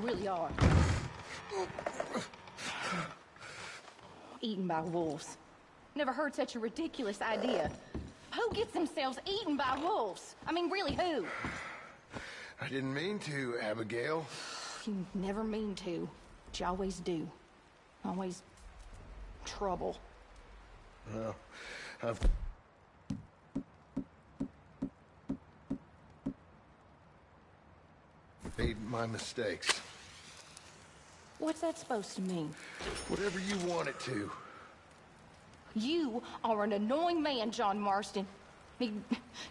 really are. Eaten by wolves. Never heard such a ridiculous idea. Who gets themselves eaten by wolves? I mean, really, who? I didn't mean to, Abigail. You never mean to, but you always do. Always trouble. Well, I've... made my mistakes. What's that supposed to mean? Whatever you want it to. You are an annoying man, John Marston. You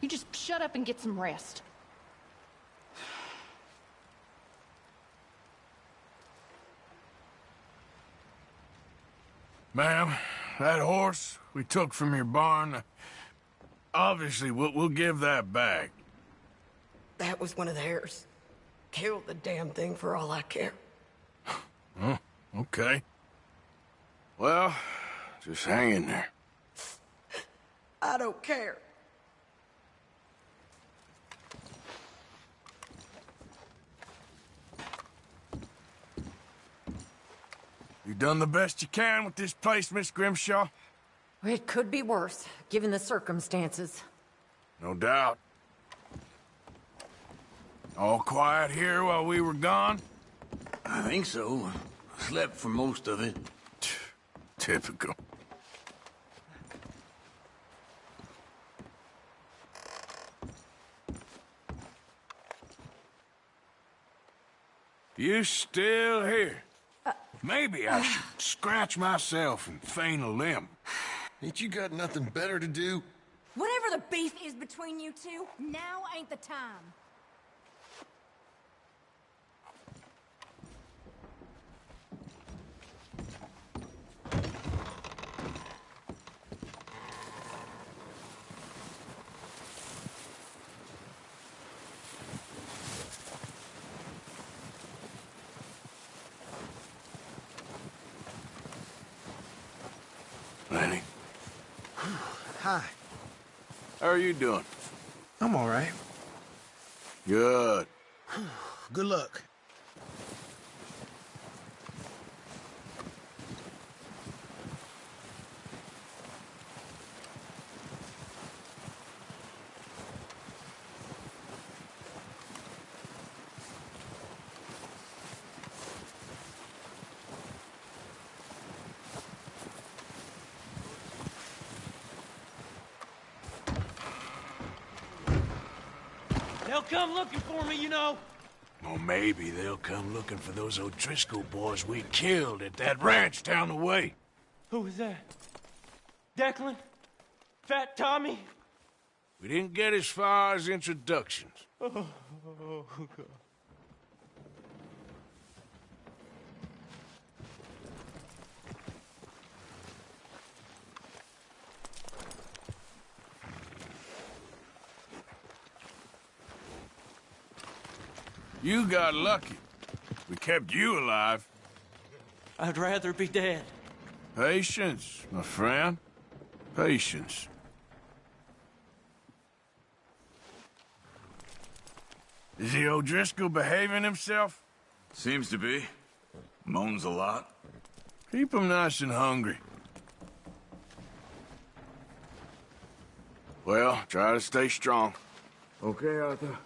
just shut up and get some rest. Ma'am, that horse we took from your barn, obviously we'll give that back. That was one of theirs. Kill the damn thing for all I care. Oh, okay. Well, just hang in there. I don't care. You done the best you can with this place, Miss Grimshaw? It could be worse, given the circumstances. No doubt. All quiet here while we were gone? I think so. Slept for most of it. Typical. You still here? Maybe I should scratch myself and feign a limb. Ain't you got nothing better to do? Whatever the beef is between you two, now ain't the time. Lenny, Hi. how are you doing? I'm all right. Good. Good luck. They'll come looking for me, you know. Well, maybe they'll come looking for those O'Driscoll boys we killed at that ranch down the way. Who was that? Declan? Fat Tommy? We didn't get as far as introductions. Oh, God. You got lucky. We kept you alive. I'd rather be dead. Patience, my friend. Patience. Is the O'Driscoll behaving himself? Seems to be. Moans a lot. Keep him nice and hungry. Well, try to stay strong. Okay, Arthur.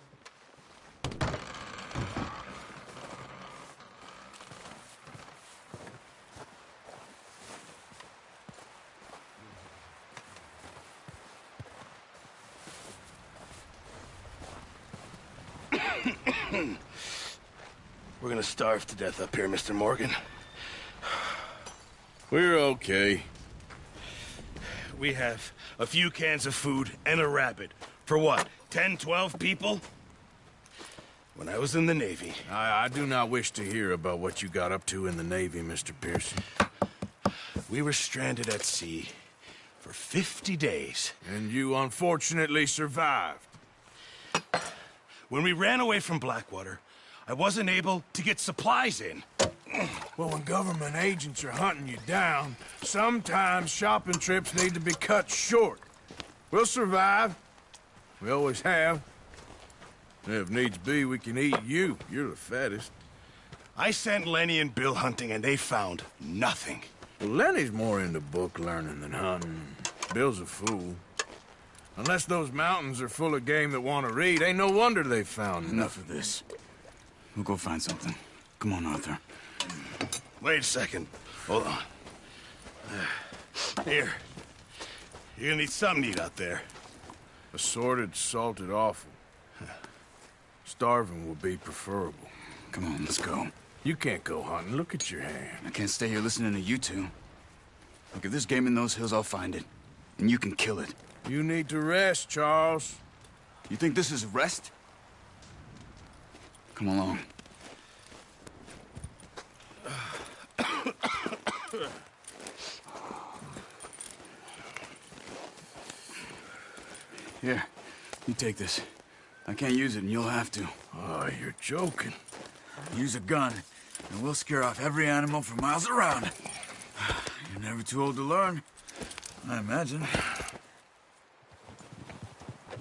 We're gonna starve to death up here, Mr. Morgan. We're okay. We have a few cans of food and a rabbit. For what, 10, 12 people? When I was in the Navy... I do not wish to hear about what you got up to in the Navy, Mr. Pearson. We were stranded at sea for 50 days. And you unfortunately survived. When we ran away from Blackwater, I wasn't able to get supplies in. Well, when government agents are hunting you down, sometimes shopping trips need to be cut short. We'll survive. We always have. If needs be, we can eat you. You're the fattest. I sent Lenny and Bill hunting, and they found nothing. Well, Lenny's more into book learning than hunting. Bill's a fool. Unless those mountains are full of game that want to read, ain't no wonder they found Enough nothing. of this. We'll go find something. Come on, Arthur. Wait a second. Hold on. Here. You're gonna need something to eat out there. Assorted, salted offal. Starving would be preferable. Come on, let's go. You can't go hunting. Look at your hand. I can't stay here listening to you two. Look, if there's game in those hills, I'll find it. And you can kill it. You need to rest, Charles. You think this is rest? Come along. Here, you take this. I can't use it, and you'll have to. Oh, you're joking. Use a gun, and we'll scare off every animal for miles around. You're never too old to learn, I imagine.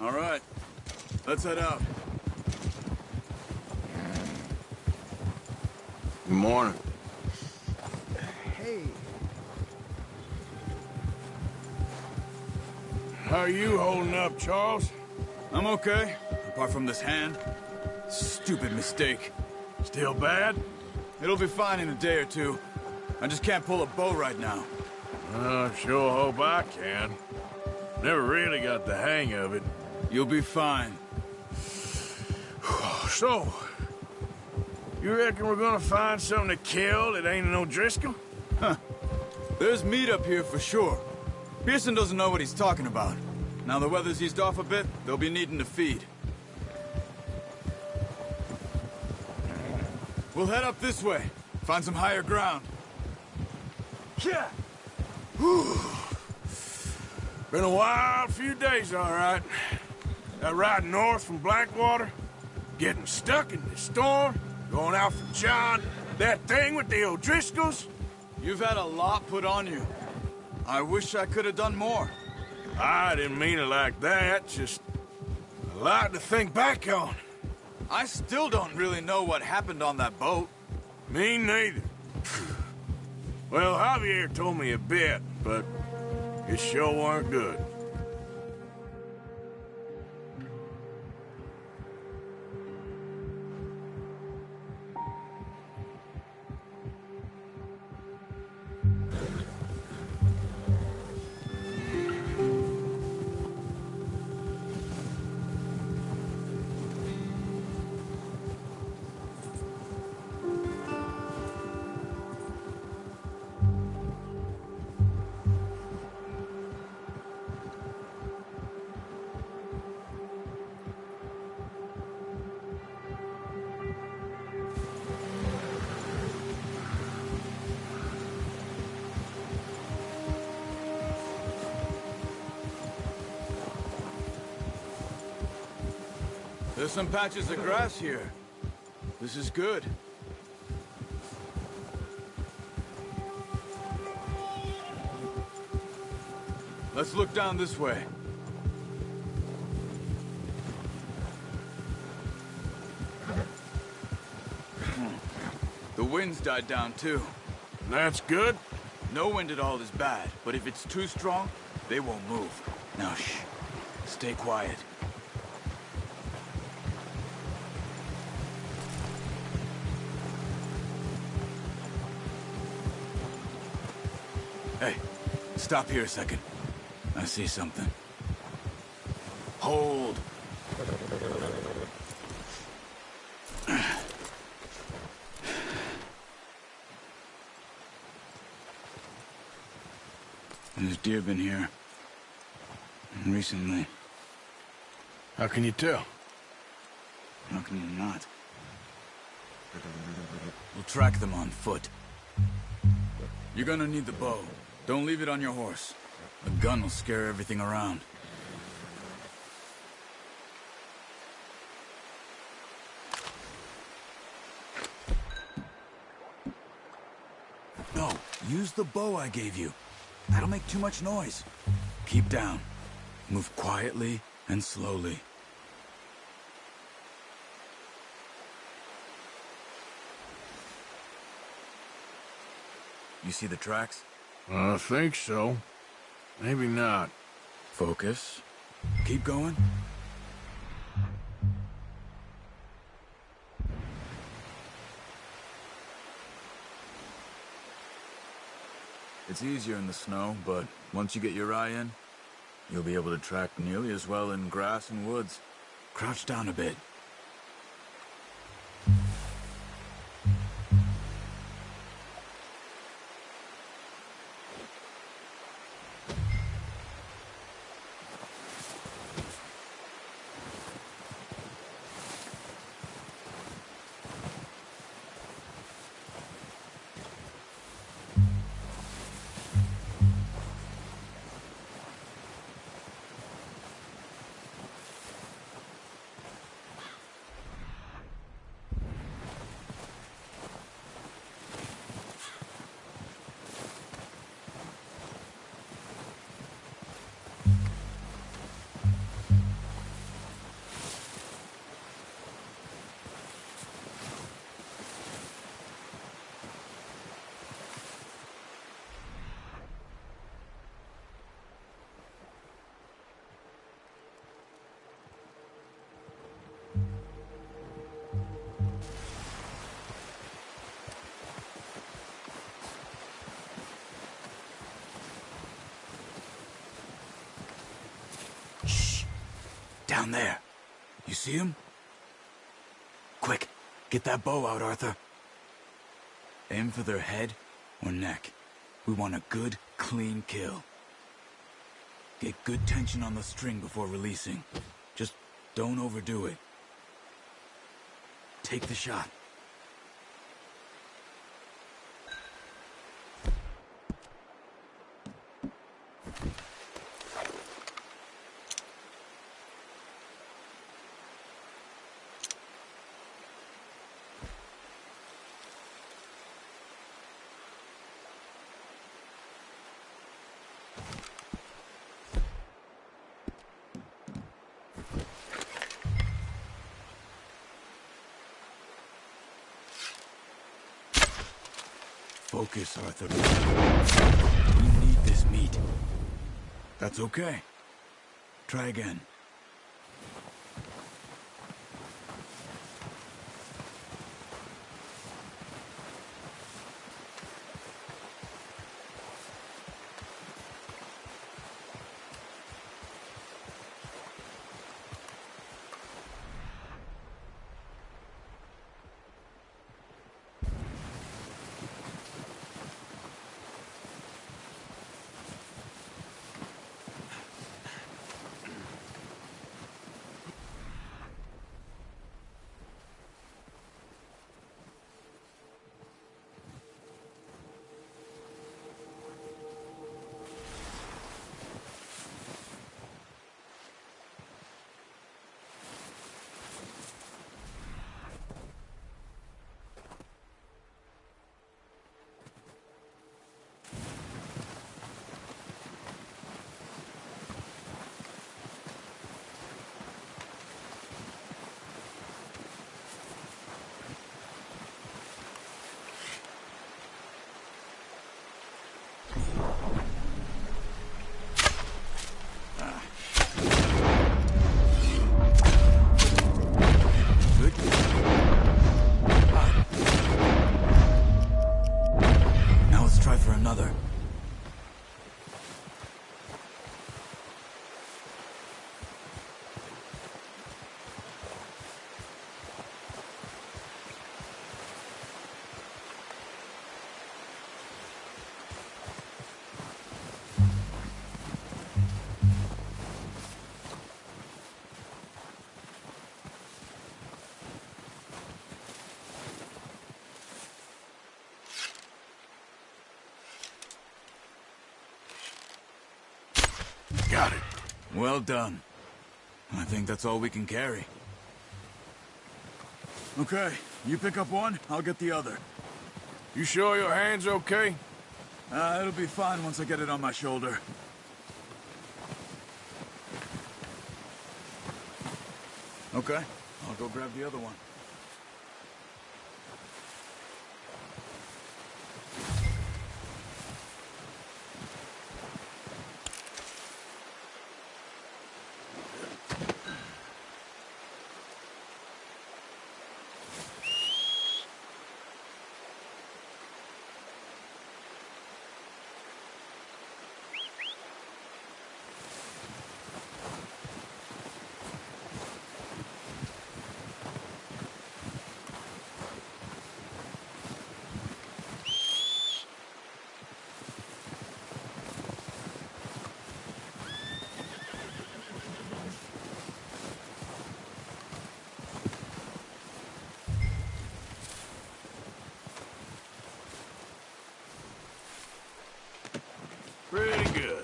All right, let's head out. Good morning. Hey. How are you holding up, Charles? I'm okay, apart from this hand. Stupid mistake. Still bad? It'll be fine in a day or two. I just can't pull a bow right now. I sure hope I can. Never really got the hang of it. You'll be fine. So, you reckon we're gonna find something to kill that ain't no Driscoll? There's meat up here for sure. Pearson doesn't know what he's talking about. Now the weather's eased off a bit, they'll be needing to feed. We'll head up this way. Find some higher ground. Yeah. Been a wild few days, all right. That ride north from Blackwater, getting stuck in the storm, going out from John, that thing with the O'Driscolls. You've had a lot put on you. I wish I could have done more. I didn't mean it like that, just a lot to think back on. I still don't really know what happened on that boat. Me neither. Well, Javier told me a bit, but it sure weren't good. There's some patches of grass here. This is good. Let's look down this way. The wind's died down too. That's good. No wind at all is bad, but if it's too strong, they won't move. Now shh. Stay quiet. Hey, stop here a second. I see something. Hold. There's deer been here. Recently. How can you tell? How can you not? We'll track them on foot. You're gonna need the bow. Don't leave it on your horse. A gun will scare everything around. No, use the bow I gave you. That'll make too much noise. Keep down. Move quietly and slowly. You see the tracks? I think so. Maybe not. Focus. Keep going. It's easier in the snow, but once you get your eye in, you'll be able to track nearly as well in grass and woods. Crouch down a bit. Down there. You see him? Quick, get that bow out, Arthur. Aim for their head or neck. We want a good, clean kill. Get good tension on the string before releasing. Just don't overdo it. Take the shot. Focus, Arthur. We need this meat. That's okay. Try again. Another. Got it. Well done. I think that's all we can carry. Okay, you pick up one, I'll get the other. You sure your hand's okay? It'll be fine once I get it on my shoulder. Okay, I'll go grab the other one. Pretty good.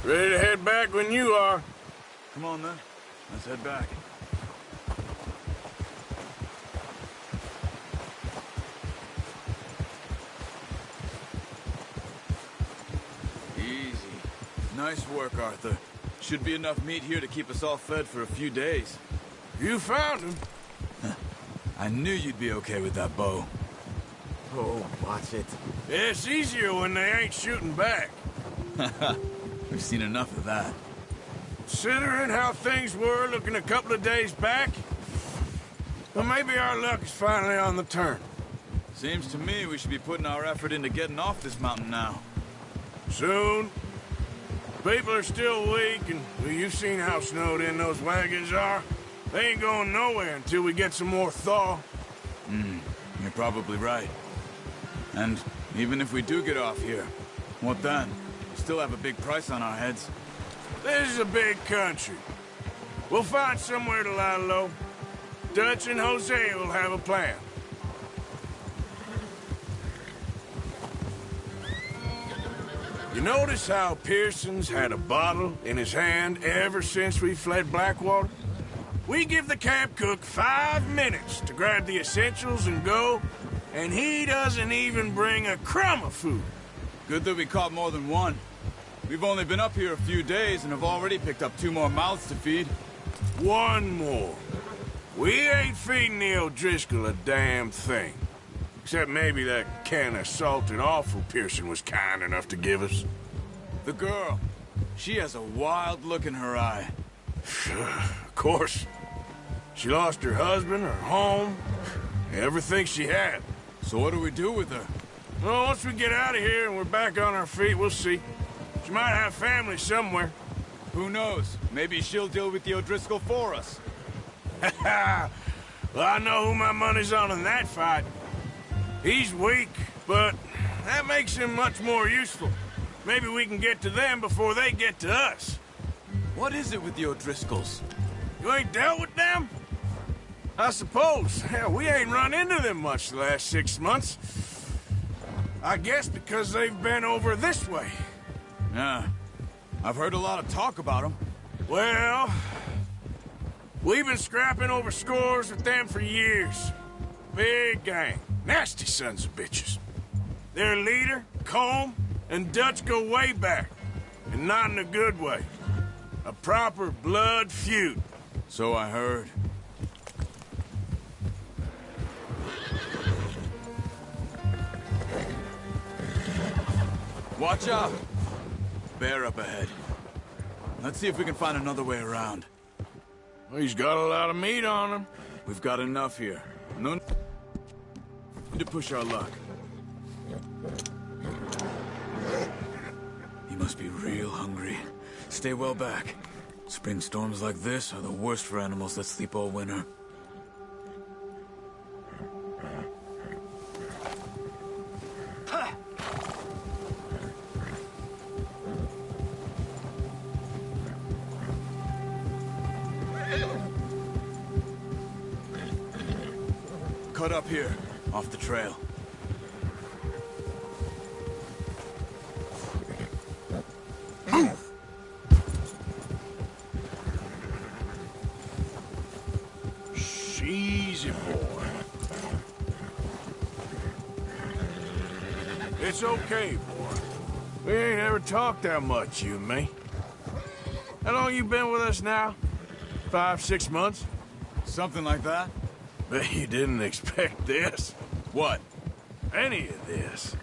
Ready to head back when you are. Come on, then. Let's head back. Easy. Nice work, Arthur. Should be enough meat here to keep us all fed for a few days. You found him. I knew you'd be okay with that bow. Oh, watch it. It's easier when they ain't shooting back. We've seen enough of that. Considering how things were looking a couple of days back, well, maybe our luck is finally on the turn. Seems to me we should be putting our effort into getting off this mountain now. Soon. People are still weak, and well, you've seen how snowed in those wagons are. They ain't going nowhere until we get some more thaw. You're probably right. And even if we do get off here, what then? We still have a big price on our heads. This is a big country. We'll find somewhere to lie low. Dutch and Jose will have a plan. You notice how Pearson's had a bottle in his hand ever since we fled Blackwater? We give the camp cook 5 minutes to grab the essentials and go, and he doesn't even bring a crumb of food. Good that we caught more than one. We've only been up here a few days and have already picked up 2 more mouths to feed. 1 more. We ain't feeding the O'Driscoll a damn thing. Except maybe that can of salted offal Pearson was kind enough to give us. The girl. She has a wild look in her eye. Of course. She lost her husband, her home, everything she had. So what do we do with her? Well, once we get out of here and we're back on our feet, we'll see. She might have family somewhere. Who knows? Maybe she'll deal with the O'Driscoll for us. Well, I know who my money's on in that fight. He's weak, but that makes him much more useful. Maybe we can get to them before they get to us. What is it with the O'Driscolls? You ain't dealt with them? I suppose. Hell, we ain't run into them much the last 6 months. I guess because they've been over this way. Yeah. I've heard a lot of talk about them. Well, we've been scrapping over scores with them for years. Big gang. Nasty sons of bitches. Their leader, Combe, and Dutch go way back. And not in a good way. A proper blood feud. So I heard. Watch out! Bear up ahead. Let's see if we can find another way around. Well, he's got a lot of meat on him. We've got enough here. No need to push our luck. He must be real hungry. Stay well back. Spring storms like this are the worst for animals that sleep all winter. Cut up here, off the trail. Easy, boy. It's okay, boy. We ain't ever talked that much, you and me. How long you been with us now? 5, 6 months? Something like that? Bet you didn't expect this. What? Any of this.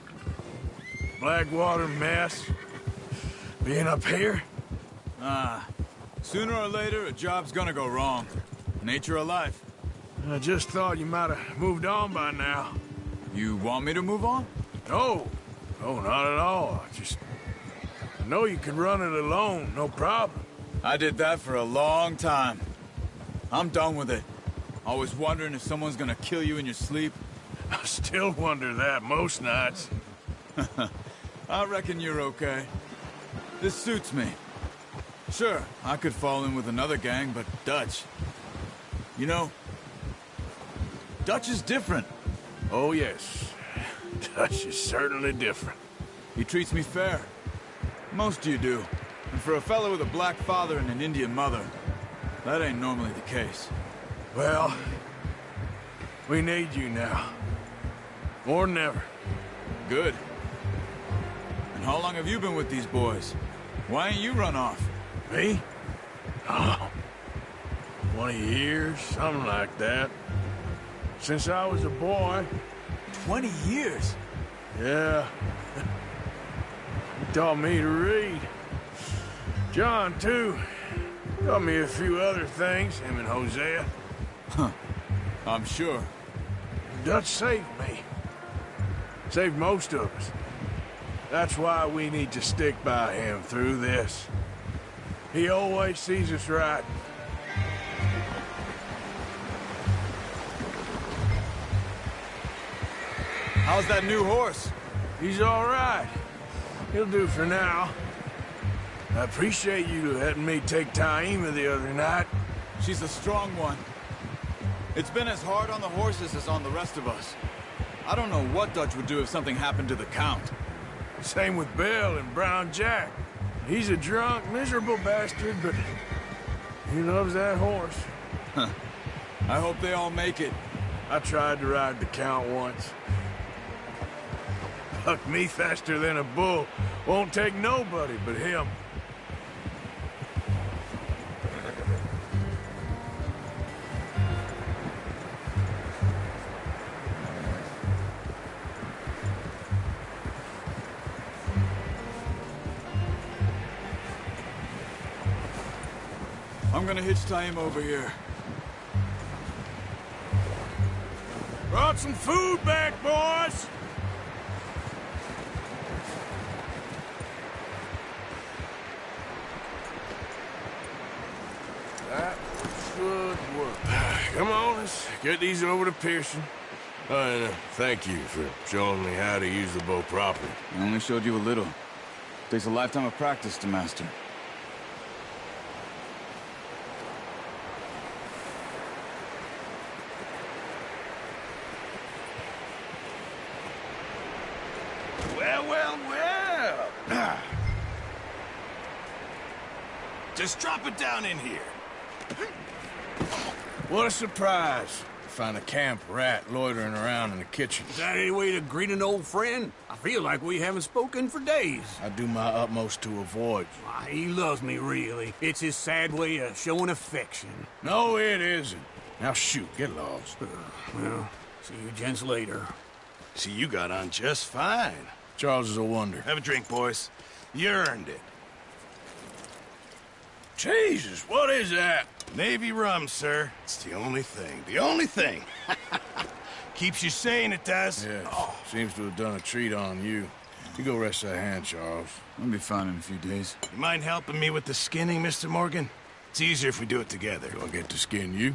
Blackwater mess. Being up here. Sooner or later, a job's gonna go wrong. Nature of life. I just thought you might have moved on by now. You want me to move on? No. No, not at all. I know you can run it alone, no problem. I did that for a long time. I'm done with it. Always wondering if someone's gonna kill you in your sleep. I still wonder that most nights. I reckon you're okay. This suits me. Sure, I could fall in with another gang, but Dutch... You know, Dutch is different. Oh, yes. Dutch is certainly different. He treats me fair. Most of you do. And for a fellow with a black father and an Indian mother, that ain't normally the case. Well, we need you now. More than ever. Good. And how long have you been with these boys? Why ain't you run off? Me? Oh, 20 years, something like that. Since I was a boy. 20 years? Yeah. He taught me to read. John, too. Taught me a few other things, him and Hosea. Huh. I'm sure. Dutch saved me. Saved most of us. That's why we need to stick by him through this. He always sees us right. How's that new horse? He's all right. He'll do for now. I appreciate you letting me take Taima the other night. She's a strong one. It's been as hard on the horses as on the rest of us. I don't know what Dutch would do if something happened to the Count. Same with Bill and Brown Jack. He's a drunk, miserable bastard, but he loves that horse. Huh. I hope they all make it. I tried to ride the Count once. Bucked me faster than a bull. Won't take nobody but him. I'm gonna hitch Taima over here. Brought some food back, boys! That should work. Come on, let's get these over to Pearson. And thank you for showing me how to use the bow properly. I only showed you a little. Takes a lifetime of practice to master. Well. Just drop it down in here. What a surprise. Find a camp rat loitering around in the kitchen. Is that any way to greet an old friend? I feel like we haven't spoken for days. I do my utmost to avoid you. Why, he loves me, really. It's his sad way of showing affection. No, it isn't. Now shoot, get lost. Well, see you gents later. See, you got on just fine. Charles is a wonder. Have a drink, boys. You earned it. Jesus, what is that? Navy rum, sir. It's the only thing. The only thing. Keeps you sane, it does. Yes. Seems to have done a treat on you. You go rest that hand, Charles. I'll be fine in a few days. You mind helping me with the skinning, Mr. Morgan? It's easier if we do it together. Do I get to skin you?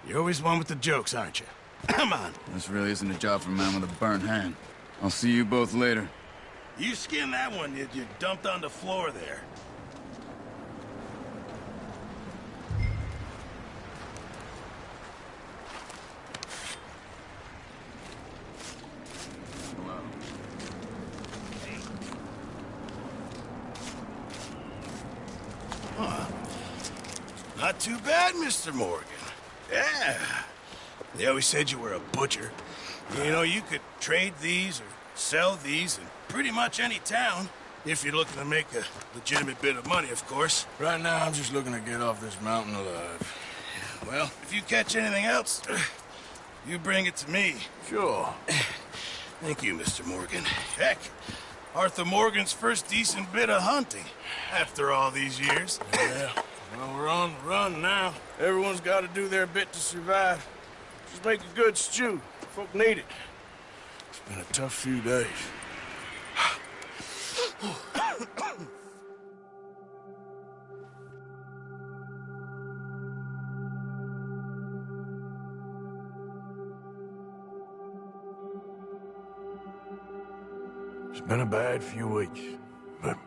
You're always one with the jokes, aren't you? Come on. This really isn't a job for a man with a burnt hand. I'll see you both later. You skin that one you dumped on the floor there. Not too bad, Mr. Morgan. Yeah. They always said you were a butcher. You know, you could trade these or sell these in pretty much any town, if you're looking to make a legitimate bit of money, of course. Right now, I'm just looking to get off this mountain alive. Well, if you catch anything else, you bring it to me. Sure. Thank you, Mr. Morgan. Heck, Arthur Morgan's first decent bit of hunting after all these years. Yeah. Well, we're on the run now. Everyone's got to do their bit to survive. Just make a good stew. Folk need it. It's been a tough few days. It's been a bad few weeks, but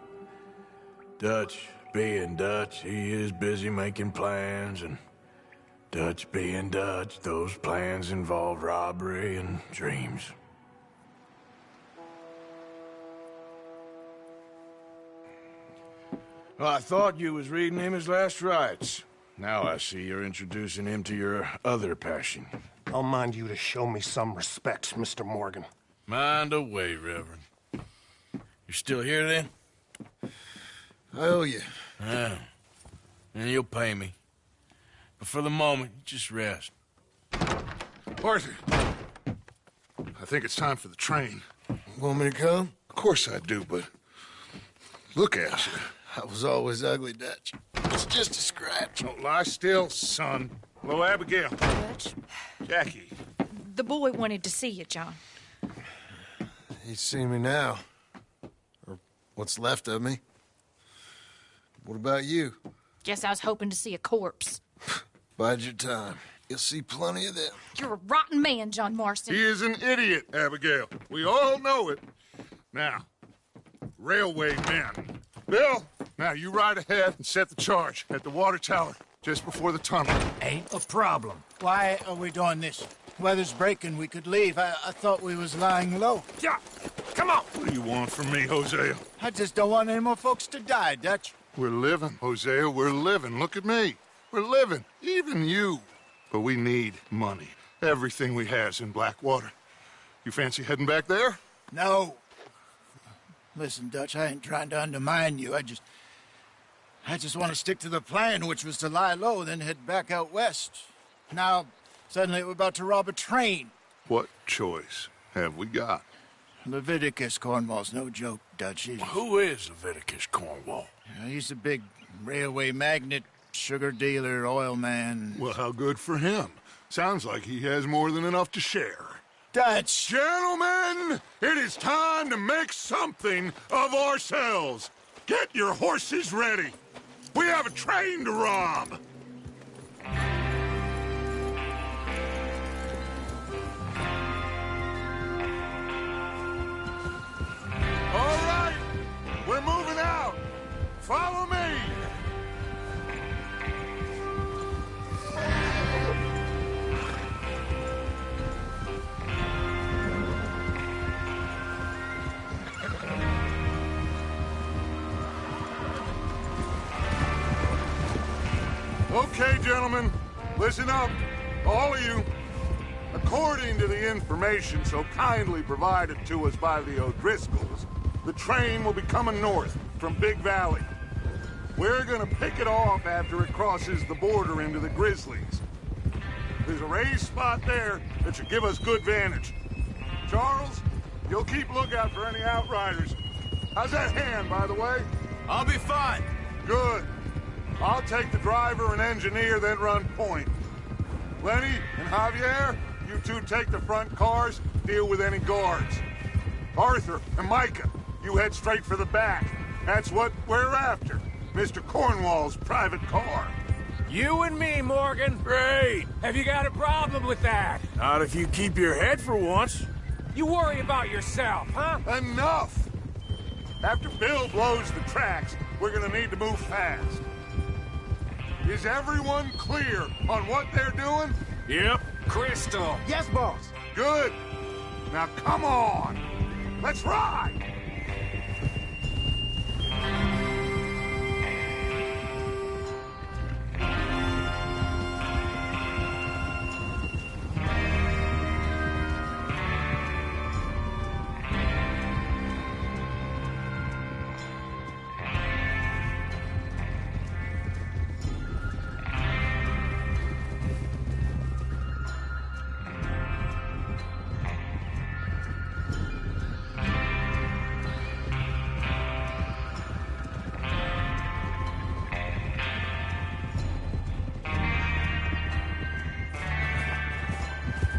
Dutch being Dutch, he is busy making plans, and Dutch being Dutch, those plans involve robbery and dreams. Well, I thought you was reading him his last rites. Now I see you're introducing him to your other passion. I'll mind you to show me some respect, Mr. Morgan. Mind away, Reverend. You still here, then? I owe you. Yeah. And you'll pay me. But for the moment, just rest. Arthur, I think it's time for the train. Want me to come? Of course I do, but look at you. I was always ugly, Dutch. It's just a scratch. Don't lie still, son. Hello, Abigail. Dutch, Jackie. the boy wanted to see you, John. He's seen me now. Or what's left of me. What about you? Guess I was hoping to see a corpse. Bide your time. You'll see plenty of them. You're a rotten man, John Marston. He is an idiot, Abigail. We all know it. Now, railway men. Bill, now you ride ahead and set the charge at the water tower just before the tunnel. Ain't a problem. Why are we doing this? Weather's breaking. We could leave. I thought we was lying low. Yeah, come on. What do you want from me, Hosea? I just don't want any more folks to die, Dutch. We're living, Hosea. We're living. Look at me. We're living. Even you. But we need money. Everything we has in Blackwater. You fancy heading back there? No. Listen, Dutch, I ain't trying to undermine you. I just want to stick to the plan, which was to lie low, then head back out west. Now, suddenly we're about to rob a train. What choice have we got? Leviticus Cornwall's no joke, Dutch. Who is Leviticus Cornwall? He's a big railway magnate, sugar dealer, oil man. Well, how good for him. Sounds like he has more than enough to share. Dutch! Gentlemen, it is time to make something of ourselves. Get your horses ready. We have a train to rob. All right, we're moving out. Follow me. Okay, gentlemen, listen up, all of you. According to the information so kindly provided to us by the O'Driscolls, the train will be coming north from Big Valley. We're gonna pick it off after it crosses the border into the Grizzlies. There's a raised spot there that should give us good vantage. Charles, you'll keep lookout for any outriders. How's that hand, by the way? I'll be fine. Good. I'll take the driver and engineer, then run point. Lenny and Javier, you two take the front cars, deal with any guards. Arthur and Micah, you head straight for the back. That's what we're after. Mr. Cornwall's private car. You and me, Morgan. Great. Have you got a problem with that? Not if you keep your head for once. You worry about yourself, huh? Enough! After Bill blows the tracks, we're gonna need to move fast. Is everyone clear on what they're doing? Yep. Crystal. Yes, boss. Good. Now come on. Let's ride.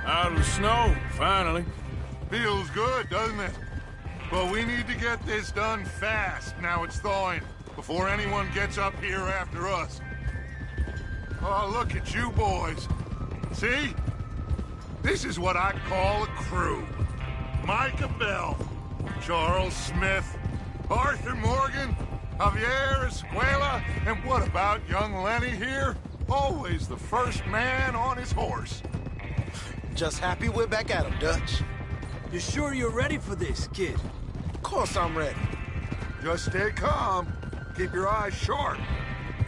Out of the snow, finally. Feels good, doesn't it? But we need to get this done fast, now it's thawing, before anyone gets up here after us. Oh, look at you boys. See? This is what I call a crew. Micah Bell, Charles Smith, Arthur Morgan, Javier Escuela, and what about young Lenny here? Always the first man on his horse. Just happy we're back at him, Dutch. You sure you're ready for this, kid? Of course I'm ready. Just stay calm. Keep your eyes sharp.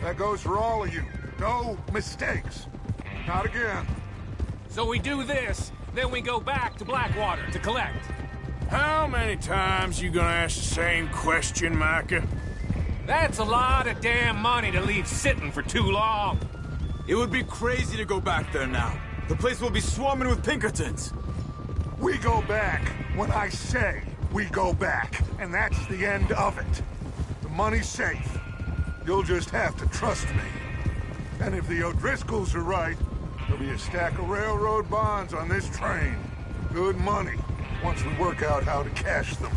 That goes for all of you. No mistakes. Not again. So we do this, then we go back to Blackwater to collect. How many times you gonna ask the same question, Micah? That's a lot of damn money to leave sitting for too long. It would be crazy to go back there now. The place will be swarming with Pinkertons. We go back when I say we go back, and that's the end of it. The money's safe. You'll just have to trust me. And if the O'Driscolls are right, there'll be a stack of railroad bonds on this train. Good money, once we work out how to cash them.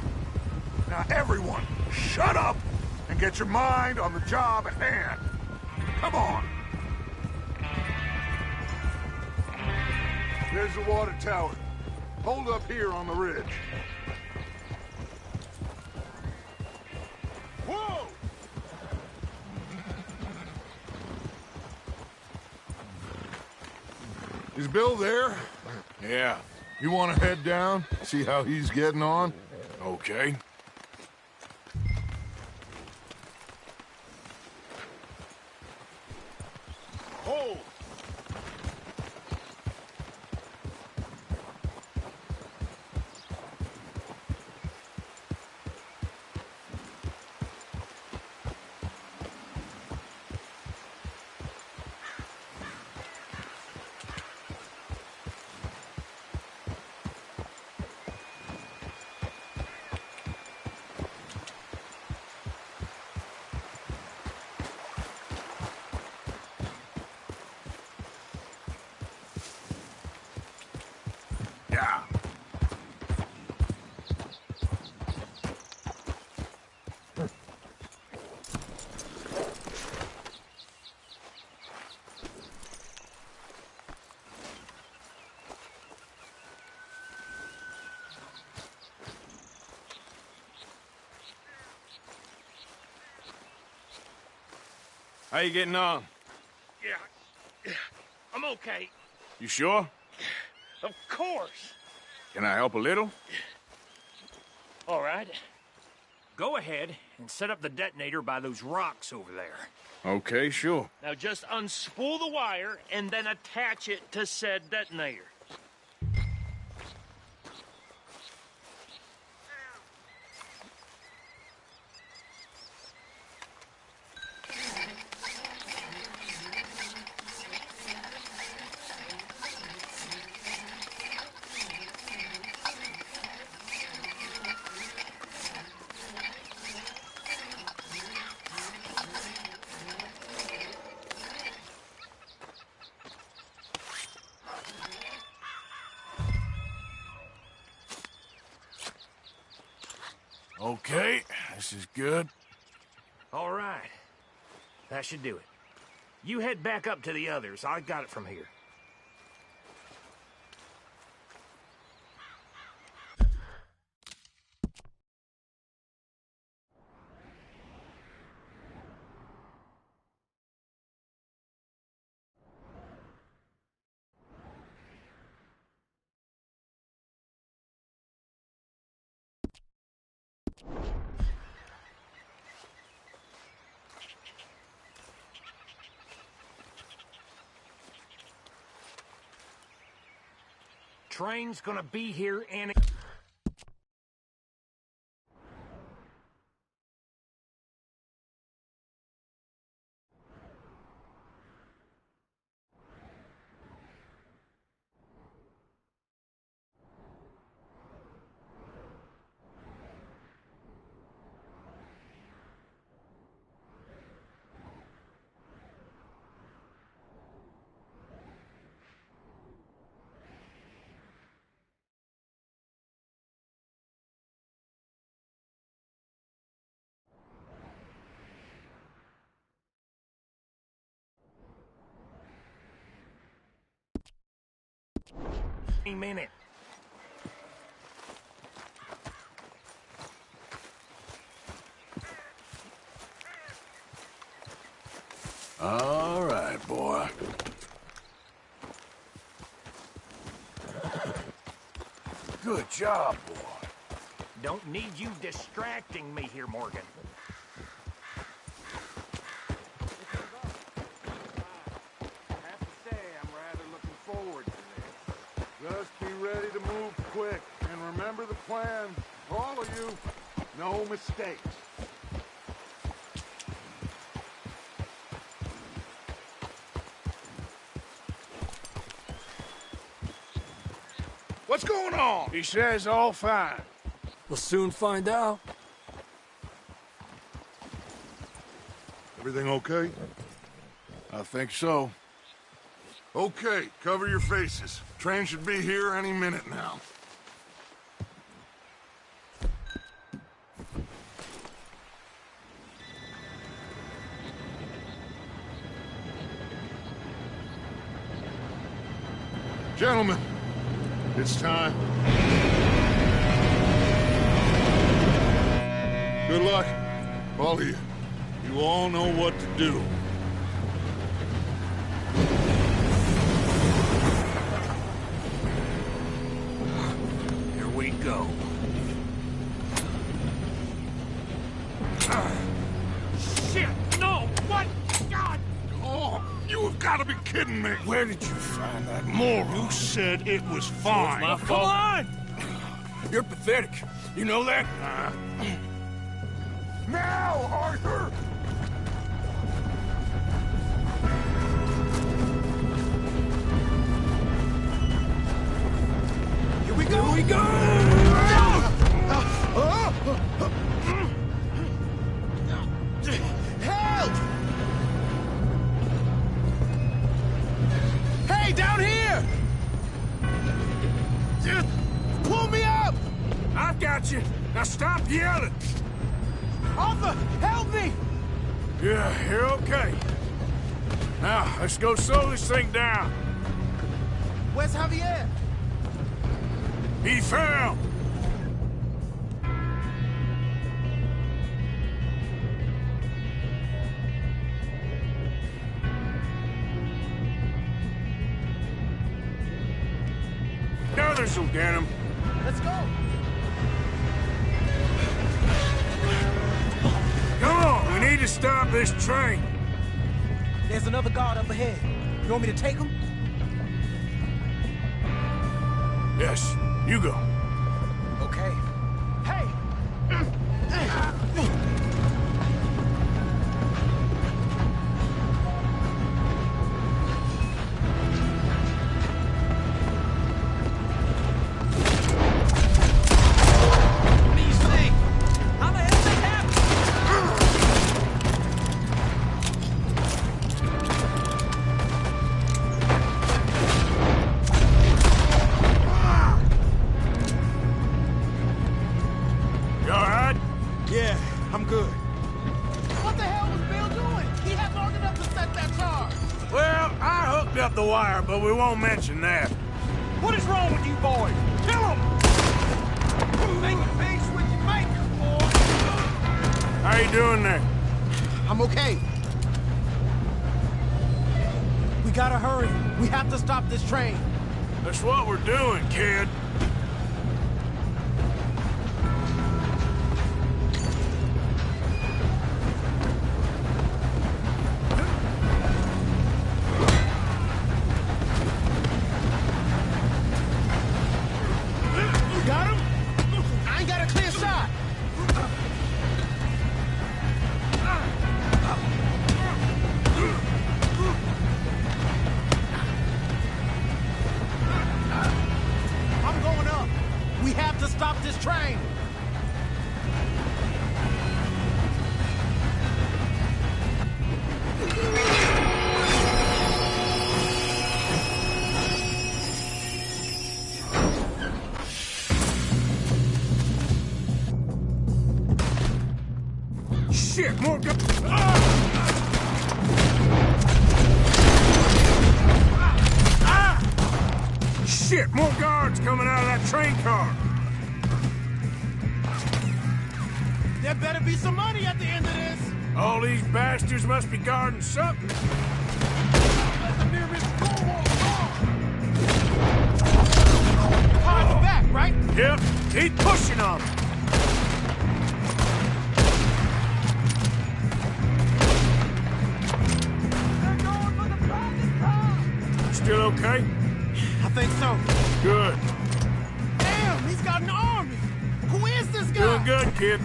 Now everyone, shut up and get your mind on the job at hand. Come on. There's the water tower. Hold up here on the ridge. Whoa! Is Bill there? Yeah. You want to head down, see how he's getting on? Okay. Hold! Yeah. How you getting on? Yeah, I'm okay. You sure? Of course. Can I help a little? All right. Go ahead and set up the detonator by those rocks over there. Okay, sure. Now just unspool the wire and then attach it to said detonator. Okay, this is good. All right. That should do it. You head back up to the others. I got it from here. Train's gonna be here any... minute. All right, boy. Good job, boy. Don't need you distracting me here, Morgan. I have to say, I'm rather looking forward to this. Just be ready to move quick, and remember the plan. All of you, no mistakes. What's going on? He says all fine. We'll soon find out. Everything okay? I think so. Okay, cover your faces. Train should be here any minute now. Gentlemen, it's time. Good luck, all of you. You all know what to do. Here we go. Shit! No! What? God! Oh, you have got to be kidding me. Where did you find that moron? You said it was fine. My fault. Come on! You're pathetic. You know that? Now, Arthur! Here we go! Here we go! Help! Hey, down here! Just pull me up! I've got you. Now stop yelling. Arthur, help me! Yeah, you're okay. Now, let's go slow this thing down. Where's Javier? He fell. The others will get him. Let's go! Come on, we need to stop this train. There's another guard up ahead. You want me to take him? Yes, you go. Okay. Hey! You all right? Yeah, I'm good. What the hell was Bill doing? He had long enough to set that charge. Well, I hooked up the wire, but we won't mention that. What is wrong with you boys? Kill him! Make your face with your maker, boy. How you doing there? I'm okay. We gotta hurry. We have to stop this train. That's what we're doing, kid. You got him? I ain't got a clear shot. I'm going up. We have to stop this train. Shit, more gu- Shit, more guards coming out of that train car. There better be some money at the end of this. All these bastards must be guarding something. Hard's back, right? Yep, keep pushing on them. They're going for the private car! Still okay? I think so. Good. Damn, he's got an army! Who is this guy? Doing good, kid.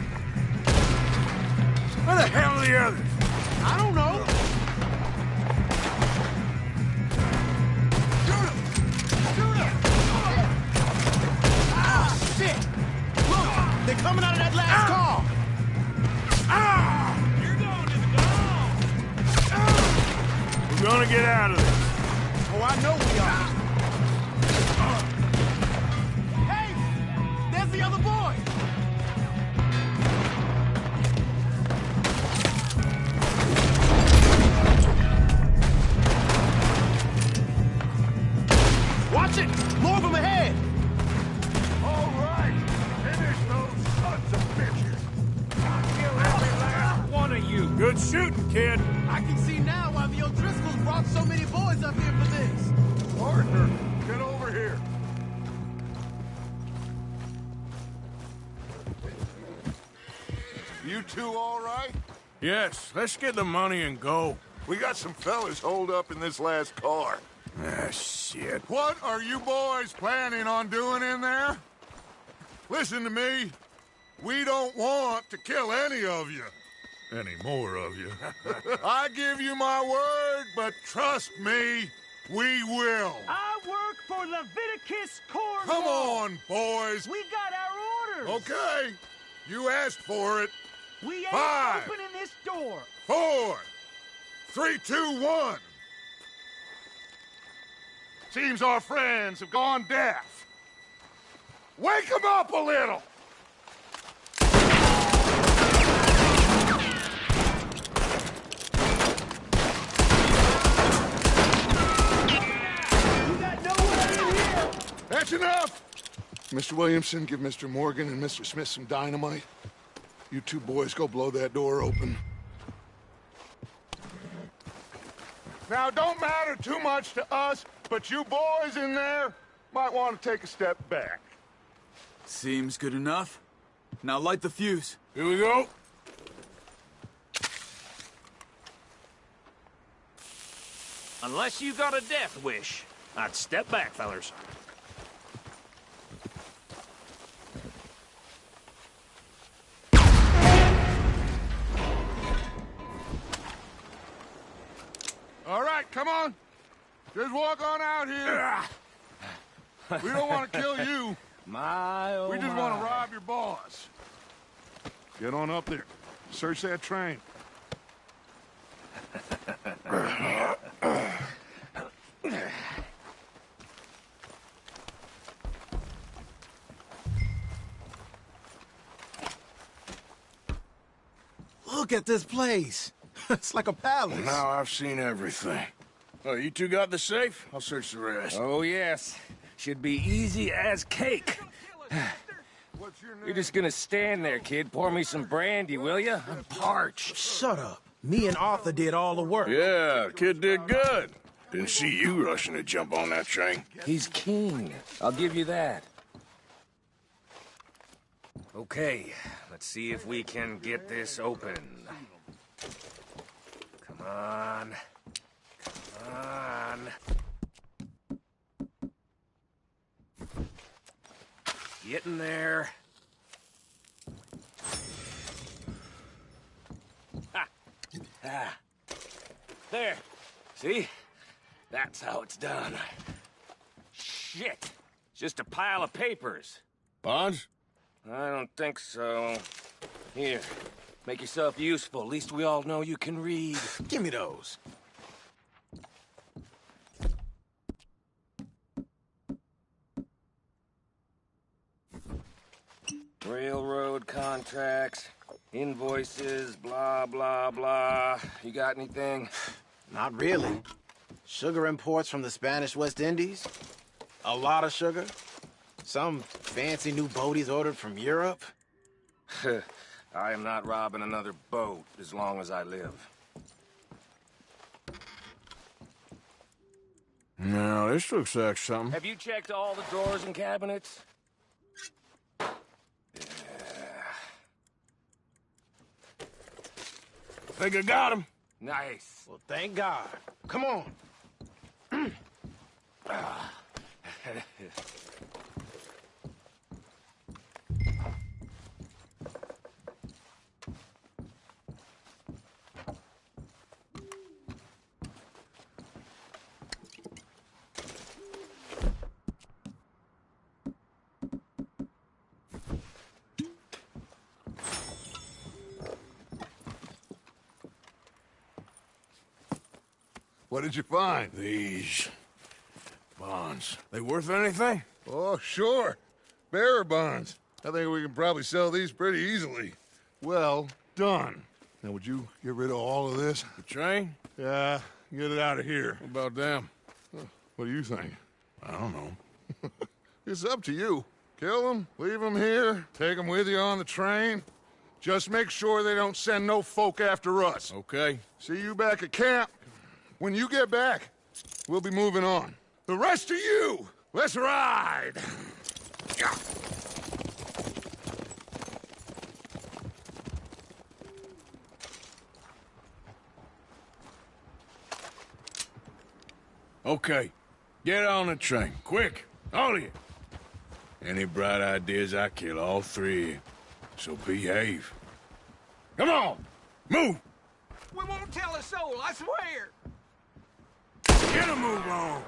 Where the hell are the others? I don't know. Shoot him! Shoot him! Ah, shit! Look, they're coming out of that last car! Ah! You're going to the ground! We're gonna get out of this. Oh, I know we are. Hey! There's the other boy! Watch it! More of them ahead! All right, finish those sons of bitches. I'll kill every last one of you. Good shooting, kid. I can see now why the O'Driscolls brought so many boys up here for this. Arthur, get over here. You two all right? Yes, let's get the money and go. We got some fellas holed up in this last car. Ah, shit. What are you boys planning on doing in there? Listen to me. We don't want to kill any of you. Any more of you. I give you my word, but trust me, we will. I work for Leviticus Cornwall. Come on, boys. We got our orders. Okay. You asked for it. We ain't 5, opening this door. 4, 3, 2, 1. Seems our friends have gone deaf. Wake them up a little! That's enough! Mr. Williamson, give Mr. Morgan and Mr. Smith some dynamite. You two boys go blow that door open. Now, don't matter too much to us, but you boys in there might want to take a step back. Seems good enough. Now light the fuse. Here we go. Unless you got a death wish, I'd step back, fellers. All right, come on. Just walk on out here. We don't want to kill you. My, oh We just want to rob your boss. Get on up there. Search that train. Look at this place. It's like a palace. Now I've seen everything. Oh, you two got the safe? I'll search the rest. Oh, yes. Should be easy as cake. What's your name? You're just gonna stand there, kid. Pour me some brandy, will you? I'm parched. Shut up. Me and Arthur did all the work. Yeah, kid did good. Didn't see you rushing to jump on that train. He's keen. I'll give you that. Okay, let's see if we can get this open. Come on. Come on. Getting there. Ha! Ah. There. See? That's how it's done. Shit. It's just a pile of papers. Bonds? I don't think so. Here. Make yourself useful. At least we all know you can read. Give me those. Railroad contracts, invoices, blah, blah, blah. You got anything? Not really. Sugar imports from the Spanish West Indies. A lot of sugar. Some fancy new boaties ordered from Europe. I am not robbing another boat as long as I live. No, this looks like something. Have you checked all the drawers and cabinets? Think I got him. Nice. Well, thank God. Come on. What did you find? These bonds. They worth anything? Oh, sure. Bearer bonds. I think we can probably sell these pretty easily. Well done. Now, would you get rid of all of this? The train? Yeah, get it out of here. What about them? What do you think? I don't know. It's up to you. Kill them, leave them here, take them with you on the train. Just make sure they don't send no folk after us. Okay. See you back at camp. When you get back, we'll be moving on. The rest of you, let's ride! Okay. Get on the train. Quick. All of you. Any bright ideas, I kill all three of you. So behave. Come on! Move! We won't tell a soul, I swear. Get a move on!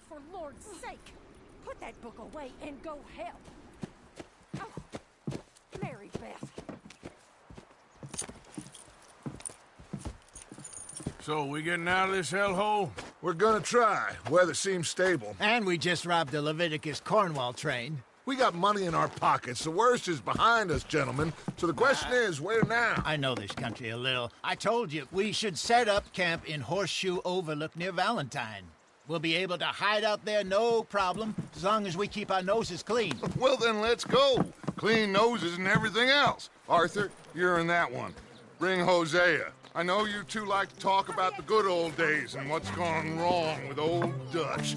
for Lord's sake! Put that book away and go help. Oh, Mary Beth. So, we getting out of this hellhole? We're gonna try. Weather seems stable. And we just robbed the Leviticus Cornwall train. We got money in our pockets. The worst is behind us, gentlemen. So the question is, where now? I know this country a little. I told you, we should set up camp in Horseshoe Overlook near Valentine. We'll be able to hide out there, no problem, as long as we keep our noses clean. Well, then let's go. Clean noses and everything else. Arthur, you're in that one. Bring Hosea. I know you two like to talk about the good old days and what's gone wrong with old Dutch.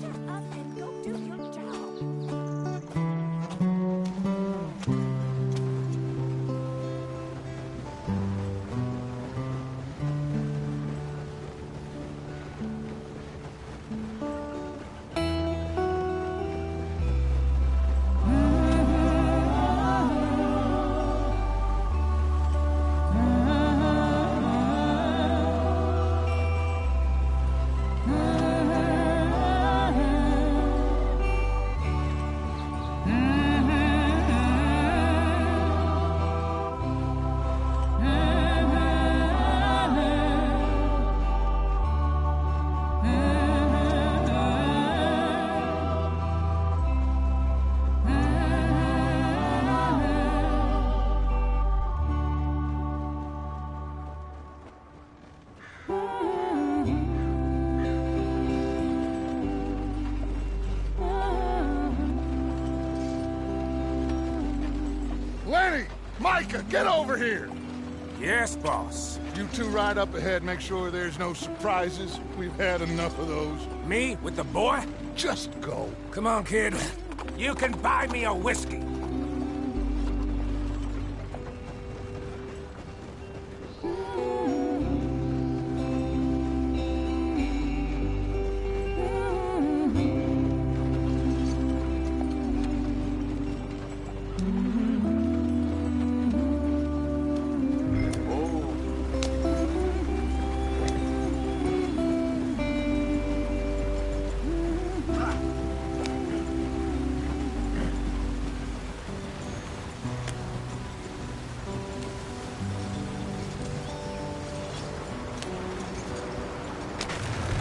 Lenny! Micah, get over here! Yes, boss. You two ride up ahead, make sure there's no surprises. We've had enough of those. Me with the boy? Just go. Come on, kid. You can buy me a whiskey.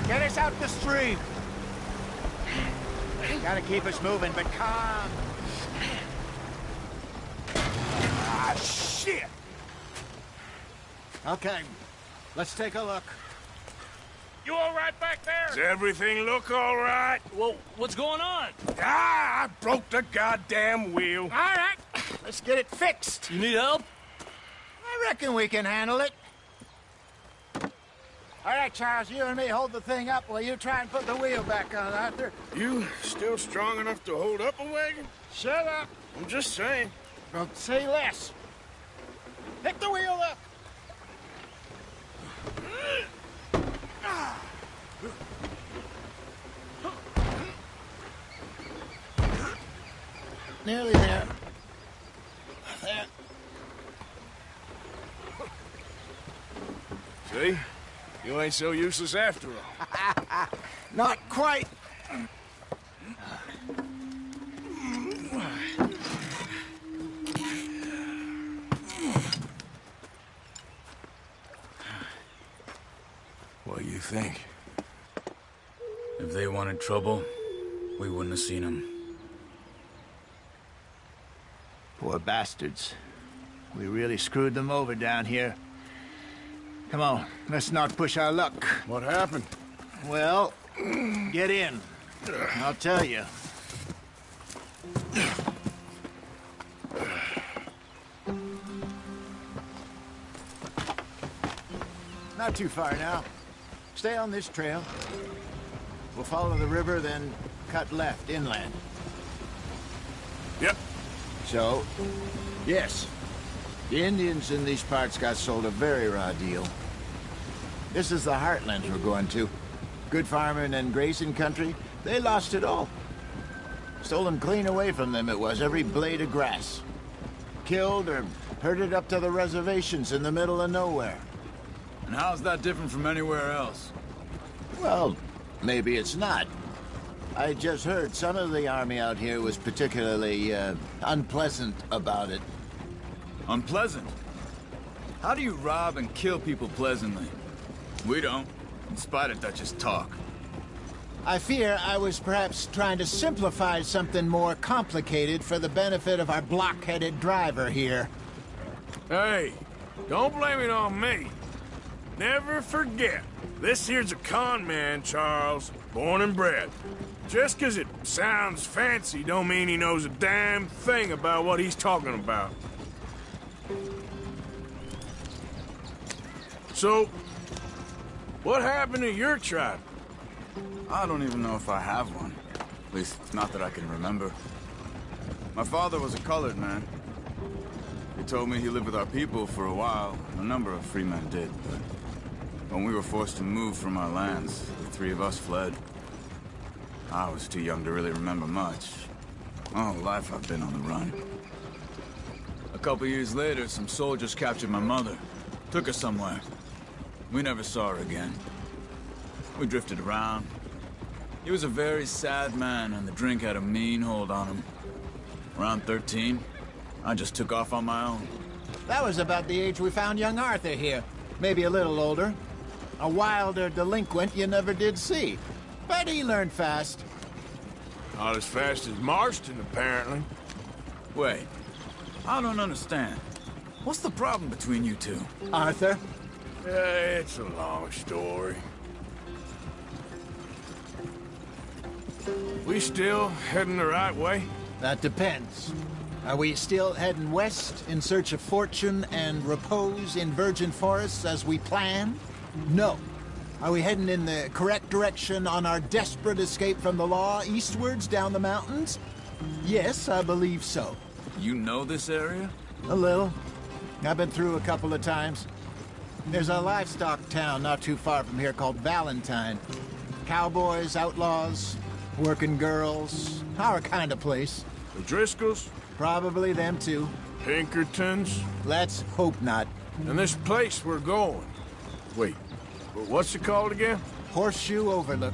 Get us out the stream. Gotta keep us moving, but calm. Ah, shit! Okay, let's take a look. You all right back there? Does everything look all right? Well, what's going on? Ah, I broke the goddamn wheel. All right, let's get it fixed. You need help? I reckon we can handle it. All right, Charles, you and me hold the thing up while you try and put the wheel back on, Arthur. You still strong enough to hold up a wagon? Shut up. I'm just saying. Don't say less. Pick the wheel up. Nearly there. There. See? You ain't so useless after all. Not quite. What do you think? If they wanted trouble, we wouldn't have seen them. Poor bastards. We really screwed them over down here. Come on, let's not push our luck. What happened? Well, get in. I'll tell you. Not too far now. Stay on this trail. We'll follow the river, then cut left inland. Yep. So, yes, the Indians in these parts got sold a very raw deal. This is the heartlands we're going to. Good farming and grazing country, they lost it all. Stolen clean away from them it was, every blade of grass. Killed or herded up to the reservations in the middle of nowhere. And how's that different from anywhere else? Well, maybe it's not. I just heard some of the army out here was particularly, unpleasant about it. Unpleasant? How do you rob and kill people pleasantly? We don't, in spite of Dutch's talk. I fear I was perhaps trying to simplify something more complicated for the benefit of our block-headed driver here. Hey, don't blame it on me. Never forget, this here's a con man, Charles, born and bred. Just 'cause it sounds fancy don't mean he knows a damn thing about what he's talking about. So, what happened to your tribe? I don't even know if I have one. At least, not that I can remember. My father was a colored man. He told me he lived with our people for a while. A number of free men did, but when we were forced to move from our lands, the three of us fled. I was too young to really remember much. My whole life I've been on the run. A couple years later, some soldiers captured my mother. Took her somewhere. We never saw her again. We drifted around. He was a very sad man, and the drink had a mean hold on him. Around 13, I just took off on my own. That was about the age we found young Arthur here. Maybe a little older. A wilder delinquent you never did see. But he learned fast. Not as fast as Marston, apparently. Wait, I don't understand. What's the problem between you two? Arthur? It's a long story. We still heading the right way? That depends. Are we still heading west in search of fortune and repose in virgin forests as we planned? No. Are we heading in the correct direction on our desperate escape from the law eastwards down the mountains? Yes, I believe so. You know this area? A little. I've been through a couple of times. There's a livestock town not too far from here called Valentine. Cowboys, outlaws, working girls, our kind of place. The Driscolls? Probably them too. Pinkertons? Let's hope not. And this place we're going. Wait, what's it called again? Horseshoe Overlook.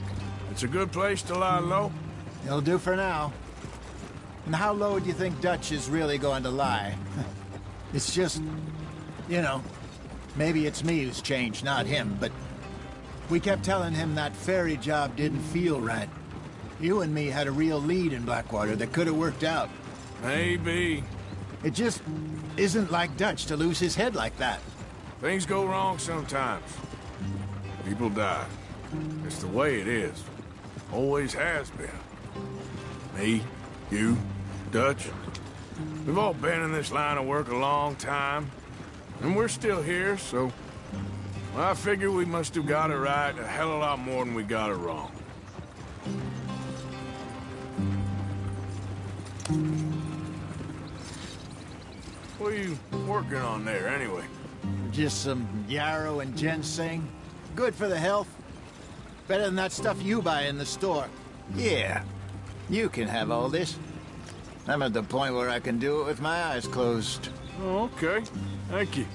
It's a good place to lie low? It'll do for now. And how low do you think Dutch is really going to lie? It's just, you know, maybe it's me who's changed, not him, but we kept telling him that ferry job didn't feel right. You and me had a real lead in Blackwater that could have worked out. Maybe. It just isn't like Dutch to lose his head like that. Things go wrong sometimes. People die. It's the way it is. Always has been. Me, you, Dutch. We've all been in this line of work a long time. And we're still here, so... I figure we must have got it right a hell of a lot more than we got it wrong. What are you working on there, anyway? Just some yarrow and ginseng. Good for the health. Better than that stuff you buy in the store. Yeah, you can have all this. I'm at the point where I can do it with my eyes closed. Oh, okay. Thank you.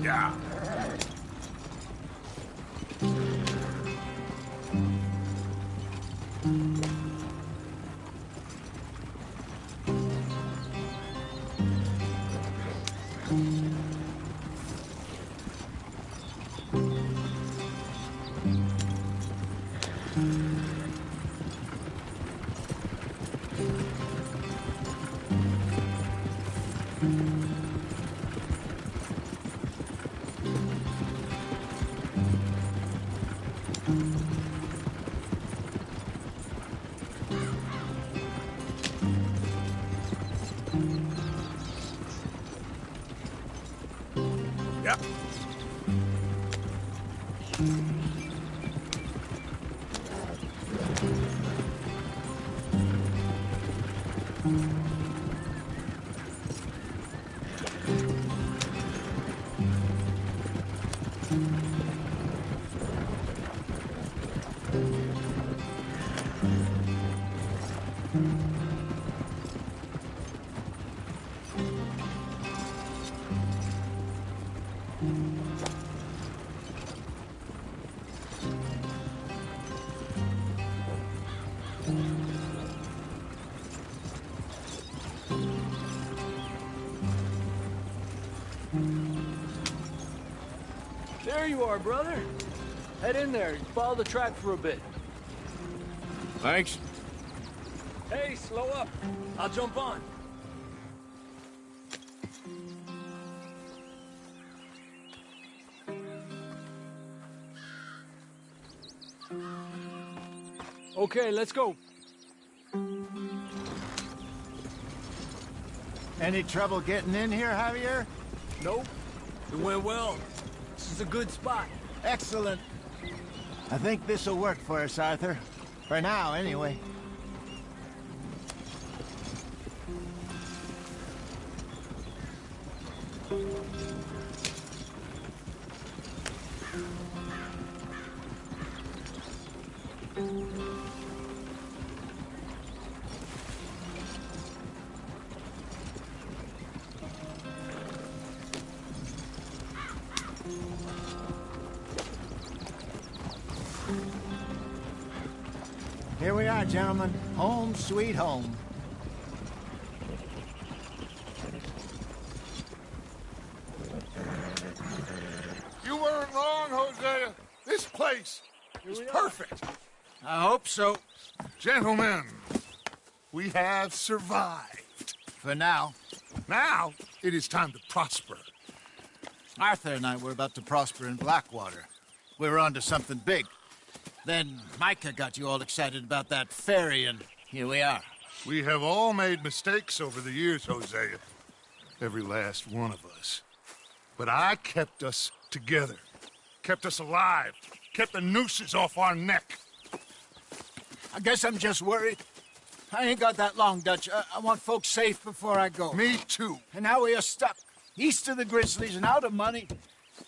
Yeah. Yep. There you are, brother. Head in there and follow the track for a bit. Thanks. Hey, slow up. I'll jump on. Okay, let's go. Any trouble getting in here, Javier? Nope. It went well. This is a good spot. Excellent. I think this'll work for us, Arthur. For now, anyway. Here we are, gentlemen. Home sweet home. You weren't wrong, Hosea. This place is perfect. I hope so. Gentlemen, we have survived. For now. Now, it is time to prosper. Arthur and I were about to prosper in Blackwater. We were onto something big. Then Micah got you all excited about that ferry, and here we are. We have all made mistakes over the years, Hosea. Every last one of us. But I kept us together. Kept us alive. Kept the nooses off our neck. I guess I'm just worried. I ain't got that long, Dutch. I want folks safe before I go. Me too. And now we are stuck. East of the Grizzlies and out of money.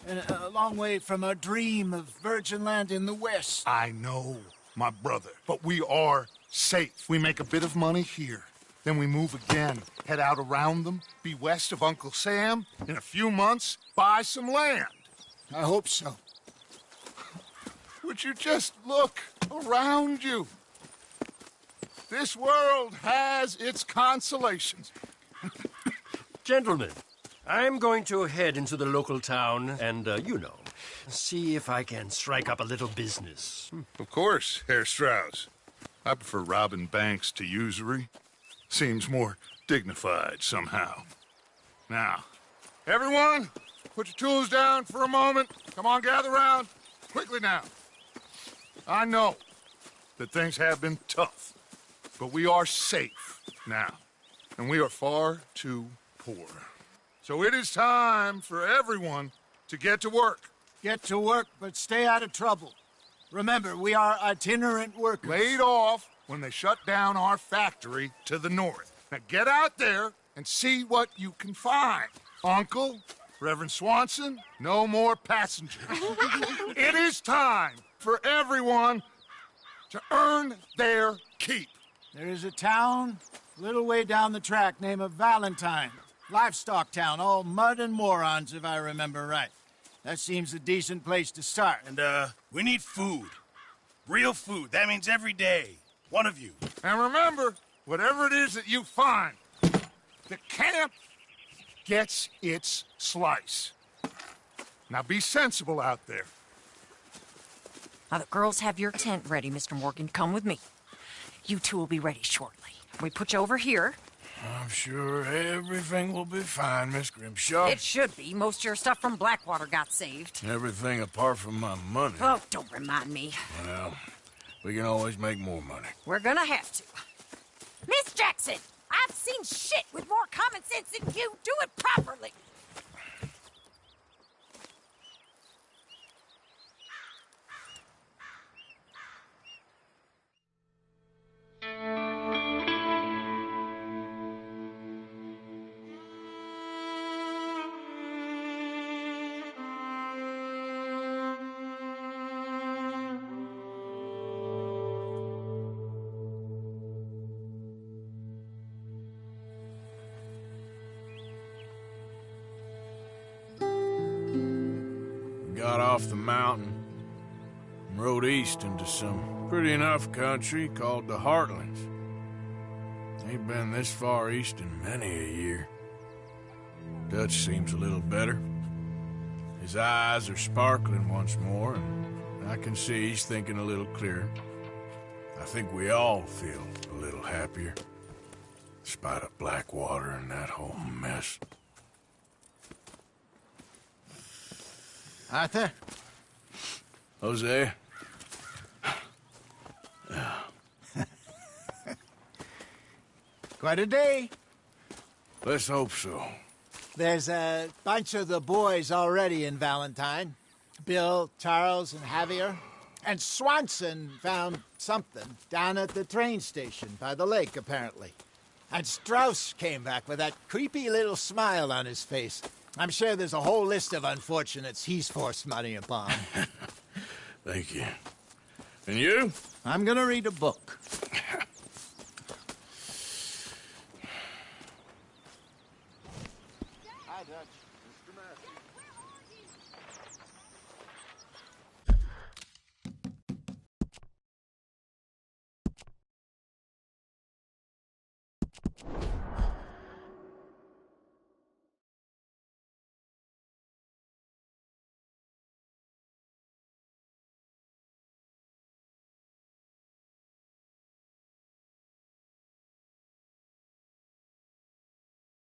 And a long way from our dream of virgin land in the west. I know, my brother. But we are safe. We make a bit of money here. Then we move again. Head out around them. Be west of Uncle Sam. In a few months, buy some land. I hope so. Would you just look around you? This world has its consolations. Gentlemen, I'm going to head into the local town and, see if I can strike up a little business. Of course, Herr Strauss. I prefer robbing banks to usury. Seems more dignified somehow. Now, everyone, put your tools down for a moment. Come on, gather round. Quickly now. I know that things have been tough, but we are safe now, and we are far too poor. So it is time for everyone to get to work. Get to work, but stay out of trouble. Remember, we are itinerant workers. Laid off when they shut down our factory to the north. Now get out there and see what you can find. Uncle, Reverend Swanson, no more passengers. It is time for everyone to earn their keep. There is a town a little way down the track named Valentine. Livestock town, all mud and morons, if I remember right. That seems a decent place to start. And, we need food. Real food. That means every day. One of you. And remember, whatever it is that you find, the camp gets its slice. Now be sensible out there. Now, the girls have your tent ready, Mr. Morgan. Come with me. You two will be ready shortly. We put you over here. I'm sure everything will be fine, Miss Grimshaw. It should be. Most of your stuff from Blackwater got saved. Everything apart from my money. Oh, don't remind me. Well, we can always make more money. We're gonna have to. Miss Jackson, I've seen shit with more common sense than you. Do it properly. off the mountain and rode east into some pretty enough country called the Heartlands. Ain't been this far east in many a year. Dutch seems a little better. His eyes are sparkling once more, and I can see he's thinking a little clearer. I think we all feel a little happier, despite of Blackwater and that whole mess. Arthur? Jose? Quite a day. Let's hope so. There's a bunch of the boys already in Valentine. Bill, Charles, and Javier. And Swanson found something down at the train station by the lake, apparently. And Strauss came back with that creepy little smile on his face. I'm sure there's a whole list of unfortunates he's forced money upon. Thank you. And you? I'm gonna read a book. Hi, Dutch. Mr. Matthews.